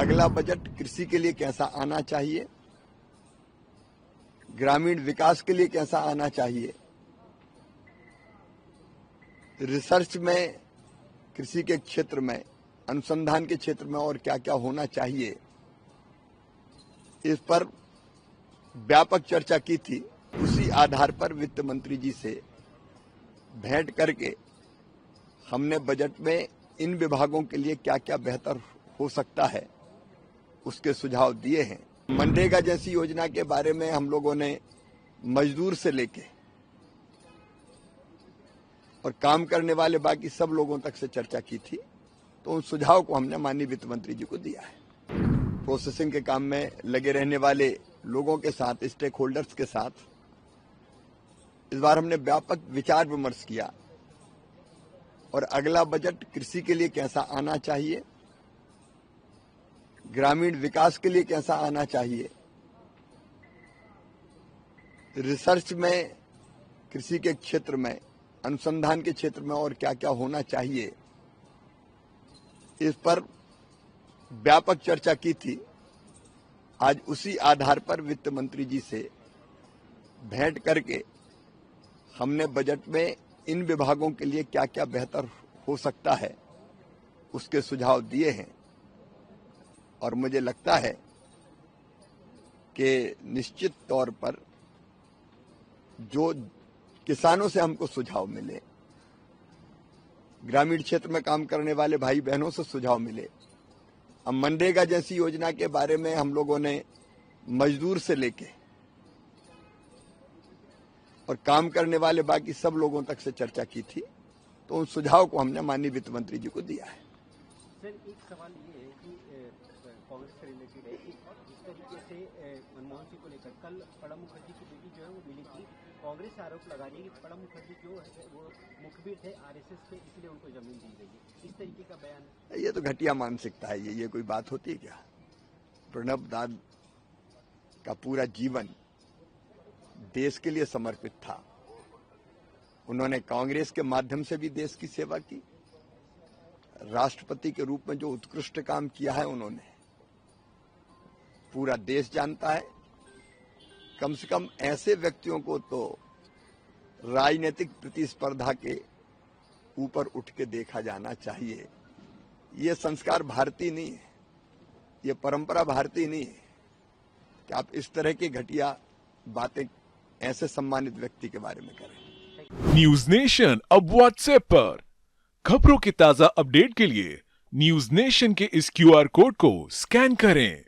अगला बजट कृषि के लिए कैसा आना चाहिए, ग्रामीण विकास के लिए कैसा आना चाहिए, रिसर्च में, कृषि के क्षेत्र में, अनुसंधान के क्षेत्र में और क्या क्या होना चाहिए, इस पर व्यापक चर्चा की थी। उसी आधार पर वित्त मंत्री जी से भेंट करके हमने बजट में इन विभागों के लिए क्या क्या बेहतर हो सकता है उसके सुझाव दिए हैं। मनरेगा जैसी योजना के बारे में हम लोगों ने मजदूर से लेके और काम करने वाले बाकी सब लोगों तक से चर्चा की थी, तो उन सुझाव को हमने माननीय वित्त मंत्री जी को दिया है। प्रोसेसिंग के काम में लगे रहने वाले लोगों के साथ, स्टेक होल्डर्स के साथ इस बार हमने व्यापक विचार विमर्श किया और अगला बजट कृषि के लिए कैसा आना चाहिए, ग्रामीण विकास के लिए कैसा आना चाहिए, रिसर्च में, कृषि के क्षेत्र में, अनुसंधान के क्षेत्र में और क्या क्या होना चाहिए, इस पर व्यापक चर्चा की थी। आज उसी आधार पर वित्त मंत्री जी से भेंट करके हमने बजट में इन विभागों के लिए क्या क्या बेहतर हो सकता है उसके सुझाव दिए हैं और मुझे लगता है कि निश्चित तौर पर जो किसानों से हमको सुझाव मिले, ग्रामीण क्षेत्र में काम करने वाले भाई बहनों से सुझाव मिले, अब मनरेगा जैसी योजना के बारे में हम लोगों ने मजदूर से लेके और काम करने वाले बाकी सब लोगों तक से चर्चा की थी, तो उन सुझाव को हमने माननीय वित्त मंत्री जी को दिया है। सर, एक सवाल ये है कि कांग्रेस से रिलेटेड है कि जिस तरीके से मनमोहन सिंह को लेकर कल प्रणब मुखर्जी की बेटी जो है वो मिली थी, कांग्रेस आरोप लगा रही है कि प्रणब मुखर्जी जो है वो मुखबिर थे आरएसएस के, इसलिए उनको जमीन दी गई है। इस तरीके का बयान, ये तो घटिया मानसिकता है। ये कोई बात होती है क्या? प्रणब दा का पूरा जीवन देश के लिए समर्पित था। उन्होंने कांग्रेस के माध्यम से भी देश की सेवा की, राष्ट्रपति के रूप में जो उत्कृष्ट काम किया है उन्होंने, पूरा देश जानता है। कम से कम ऐसे व्यक्तियों को तो राजनीतिक प्रतिस्पर्धा के ऊपर उठ के देखा जाना चाहिए। ये संस्कार भारतीय नहीं है, ये परंपरा भारतीय नहीं है कि आप इस तरह की घटिया बातें ऐसे सम्मानित व्यक्ति के बारे में करें। न्यूज नेशन अब व्हाट्सएप पर खबरों के ताजा अपडेट के लिए न्यूज नेशन के इस क्यूआर कोड को स्कैन करें।